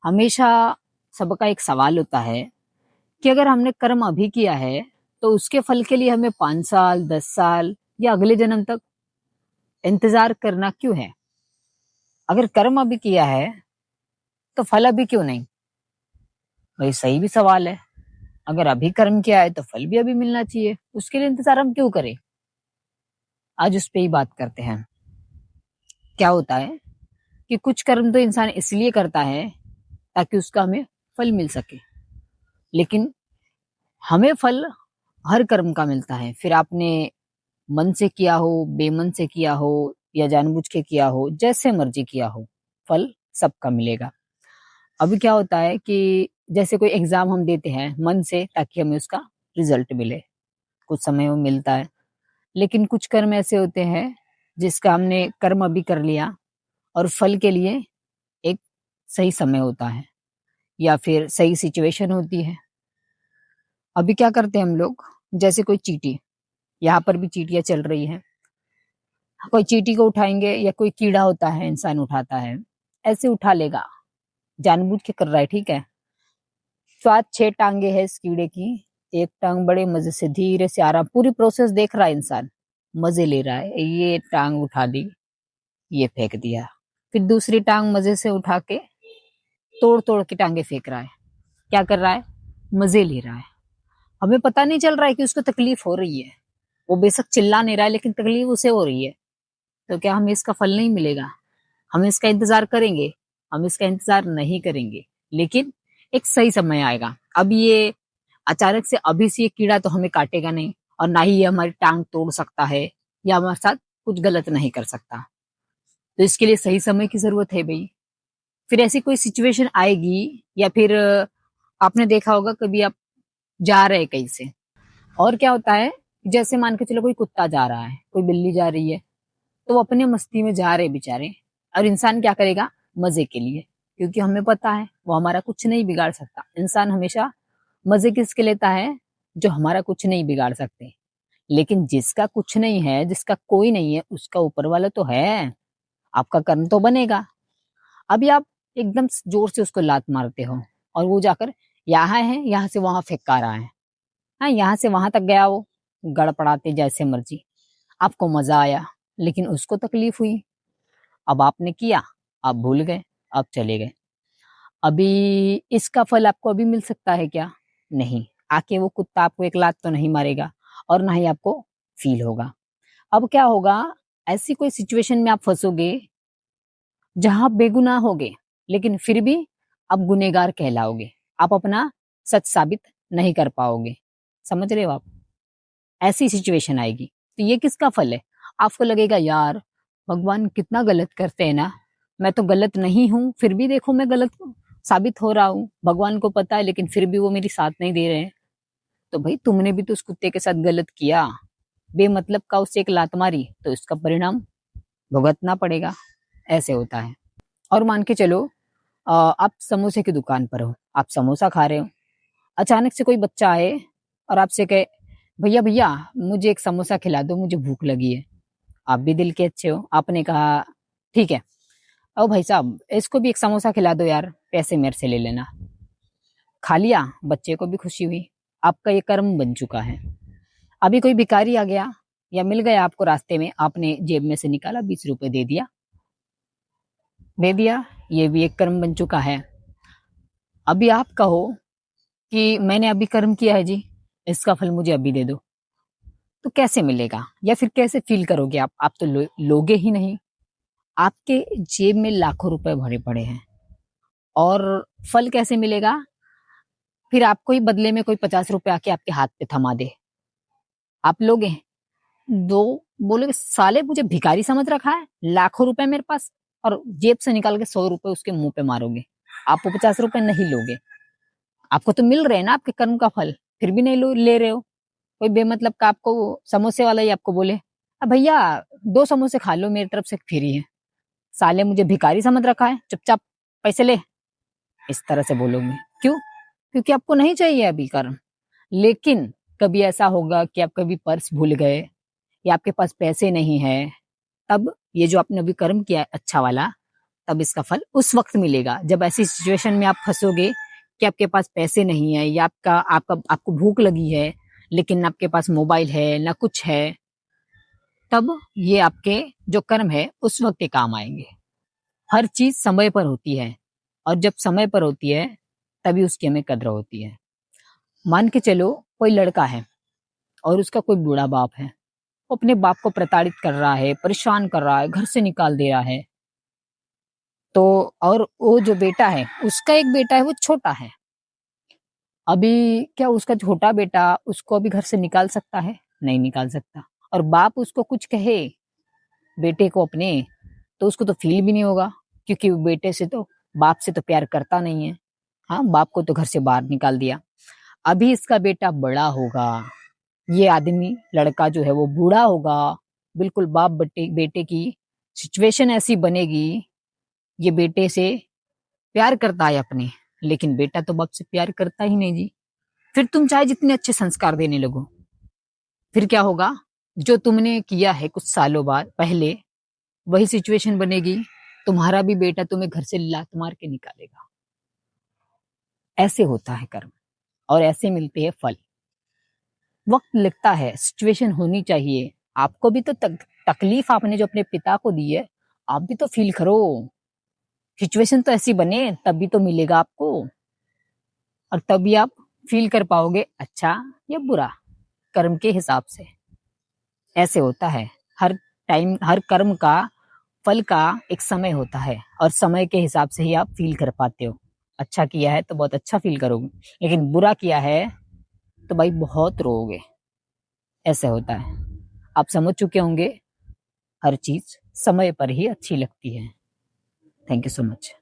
हमेशा सबका एक सवाल होता है कि अगर हमने कर्म अभी किया है तो उसके फल के लिए हमें 5 साल 10 साल या अगले जन्म तक इंतजार करना क्यों है। अगर कर्म अभी किया है तो फल अभी क्यों नहीं। भाई सही भी सवाल है। अगर अभी कर्म किया है तो फल भी अभी मिलना चाहिए, उसके लिए इंतजार हम क्यों करें। आज उस पर ही बात करते हैं। क्या होता है कि कुछ कर्म तो इंसान इसलिए करता है ताकि उसका हमें फल मिल सके, लेकिन हमें फल हर कर्म का मिलता है। फिर आपने मन से किया हो, बेमन से किया हो या जानबूझ के किया हो, जैसे मर्जी किया हो, फल सबका मिलेगा। अभी क्या होता है कि जैसे कोई एग्जाम हम देते हैं मन से ताकि हमें उसका रिजल्ट मिले, कुछ समय में मिलता है। लेकिन कुछ कर्म ऐसे होते हैं जिसका हमने कर्म अभी कर लिया और फल के लिए एक सही समय होता है या फिर सही सिचुएशन होती है। अभी क्या करते हैं हम लोग, जैसे कोई चींटी, यहाँ पर भी चींटियां चल रही है, कोई चींटी को उठाएंगे या कोई कीड़ा होता है इंसान उठाता है, ऐसे उठा लेगा, जानबूझ के कर रहा है, ठीक है। 7 6 टांगे है इस कीड़े की, एक टांग बड़े मजे से धीरे से आ रहा, पूरी प्रोसेस देख रहा है इंसान, मजे ले रहा है। ये टांग उठा दी, ये फेंक दिया, फिर दूसरी टांग मजे से उठा के तोड़ तोड़ के टांगे फेंक रहा है। क्या कर रहा है, मजे ले रहा है। हमें पता नहीं चल रहा है कि उसको तकलीफ हो रही है। वो बेशक चिल्ला नहीं रहा है लेकिन तकलीफ उसे हो रही है। तो क्या हमें इसका फल नहीं मिलेगा? हम इसका इंतजार करेंगे? हम इसका इंतजार नहीं करेंगे, लेकिन एक सही समय आएगा। अब ये अचानक से अभी से ये कीड़ा तो हमें काटेगा नहीं, और ना ही ये हमारी टांग तोड़ सकता है या हमारे साथ कुछ गलत नहीं कर सकता। तो इसके लिए सही समय की जरूरत है भाई। फिर ऐसी कोई सिचुएशन आएगी, या फिर आपने देखा होगा कभी आप जा रहे कहीं से, और क्या होता है, जैसे मान के चलो कोई कुत्ता जा रहा है, कोई बिल्ली जा रही है, तो वो अपने मस्ती में जा रहे बेचारे, और इंसान क्या करेगा, मजे के लिए, क्योंकि हमें पता है वो हमारा कुछ नहीं बिगाड़ सकता। इंसान हमेशा मजे किसके लेता है, जो हमारा कुछ नहीं बिगाड़ सकते। लेकिन जिसका कुछ नहीं है, जिसका कोई नहीं है, उसका ऊपर वाला तो है। आपका कर्म तो बनेगा। अभी आप एकदम जोर से उसको लात मारते हो और वो जाकर यहाँ है, यहाँ से वहां फेंका रहा है, हाँ यहाँ से वहां तक गया, वो गड़पड़ाते जैसे मर्जी। आपको मजा आया लेकिन उसको तकलीफ हुई। अब आपने किया, आप भूल गए, आप चले गए। अभी इसका फल आपको अभी मिल सकता है क्या? नहीं। आके वो कुत्ता आपको एक लात तो नहीं मारेगा, और ना ही आपको फील होगा। अब क्या होगा, ऐसी कोई सिचुएशन में आप फंसोगे जहां आप बेगुनाह होगे, लेकिन फिर भी आप गुनेगार कहलाओगे। आप अपना सच साबित नहीं कर पाओगे। समझ रहे हो आप? ऐसी सिचुएशन आएगी। तो ये किसका फल है? आपको लगेगा यार भगवान कितना गलत करते हैं ना, मैं तो गलत नहीं हूं फिर भी देखो मैं गलत साबित हो रहा हूँ, भगवान को पता है लेकिन फिर भी वो मेरी साथ नहीं दे रहे हैं। तो भाई तुमने भी तो उस कुत्ते के साथ गलत किया, बेमतलब का उससे एक लात मारी, तो इसका परिणाम भुगतना पड़ेगा। ऐसे होता है। और मान के चलो आप समोसे की दुकान पर हो, आप समोसा खा रहे हो, अचानक से कोई बच्चा आए और आपसे कहे भैया भैया मुझे एक समोसा खिला दो, मुझे भूख लगी है। आप भी दिल के अच्छे हो, आपने कहा ठीक है, ओ भाई साहब इसको भी एक समोसा खिला दो यार, पैसे मेरे से ले लेना। खा लिया, बच्चे को भी खुशी हुई, आपका ये कर्म बन चुका है। अभी कोई भिखारी आ गया या मिल गया आपको रास्ते में, आपने जेब में से निकाला, 20 रुपए दे दिया, ये भी एक कर्म बन चुका है। अभी आप कहो कि मैंने अभी कर्म किया है जी, इसका फल मुझे अभी दे दो, तो कैसे मिलेगा या फिर कैसे फील करोगे आप तो लोगे ही नहीं। आपके जेब में लाखों रुपए भरे पड़े हैं, और फल कैसे मिलेगा? फिर आपको ही बदले में कोई 50 रुपए आके आपके हाथ पे थमा दे, आप लोगे? दो, बोलोगे साले मुझे भिखारी समझ रखा है, लाखों रुपए मेरे पास, और जेब से निकाल के 100 रुपए उसके मुंह पे मारोगे। आपको 50 रुपए नहीं लोगे। आपको तो मिल रहे हैं ना आपके कर्म का फल, फिर भी नहीं ले रहे हो। कोई बेमतलब का आपको समोसे वाला ही आपको बोले अब भैया 2 समोसे खा लो, मेरी तरफ से फ्री है, साले मुझे भिखारी समझ रखा है, चुपचाप पैसे ले, इस तरह से बोलोगे। क्यों? क्योंकि आपको नहीं चाहिए अभी कर्म। लेकिन कभी ऐसा होगा कि आप कभी पर्स भूल गए या आपके पास पैसे नहीं है, तब ये जो आपने अभी कर्म किया है अच्छा वाला, तब इसका फल उस वक्त मिलेगा। जब ऐसी सिचुएशन में आप फंसोगे कि आपके पास पैसे नहीं है या आपको भूख लगी है, लेकिन आपके पास मोबाइल है ना कुछ है, तब ये आपके जो कर्म है उस वक्त के काम आएंगे। हर चीज समय पर होती है, और जब समय पर होती है तभी उसकी हमें कद्र होती है। मान के चलो कोई लड़का है और उसका कोई बूढ़ा बाप है, वो अपने बाप को प्रताड़ित कर रहा है, परेशान कर रहा है, घर से निकाल दे रहा है। तो और वो जो बेटा है, उसका एक बेटा है, वो छोटा है। अभी क्या उसका छोटा बेटा उसको अभी घर से निकाल सकता है? नहीं निकाल सकता। और बाप उसको कुछ कहे बेटे को अपने, तो उसको तो फील भी नहीं होगा, क्योंकि वो बेटे से तो, बाप से तो प्यार करता नहीं है। हाँ, बाप को तो घर से बाहर निकाल दिया। अभी इसका बेटा बड़ा होगा, ये आदमी लड़का जो है वो बूढ़ा होगा, बिल्कुल बाप बेटे बेटे की सिचुएशन ऐसी बनेगी, ये बेटे से प्यार करता है अपने, लेकिन बेटा तो बाप से प्यार करता ही नहीं जी। फिर तुम चाहे जितने अच्छे संस्कार देने लगो, फिर क्या होगा? जो तुमने किया है कुछ सालों बाद पहले, वही सिचुएशन बनेगी, तुम्हारा भी बेटा तुम्हें घर से लात मार के निकालेगा। ऐसे होता है कर्म, और ऐसे मिलते हैं फल। वक्त लगता है, सिचुएशन होनी चाहिए। आपको भी तो तकलीफ आपने जो अपने पिता को दी है, आप भी तो फील करो। सिचुएशन तो ऐसी बने तभी तो मिलेगा आपको, और तभी आप फील कर पाओगे अच्छा या बुरा, कर्म के हिसाब से। ऐसे होता है। हर टाइम, हर कर्म का फल का एक समय होता है, और समय के हिसाब से ही आप फील कर पाते हो। अच्छा किया है तो बहुत अच्छा फील करोगे, लेकिन बुरा किया है तो भाई बहुत रोओगे। ऐसे होता है। आप समझ चुके होंगे, हर चीज समय पर ही अच्छी लगती है। Thank you so much.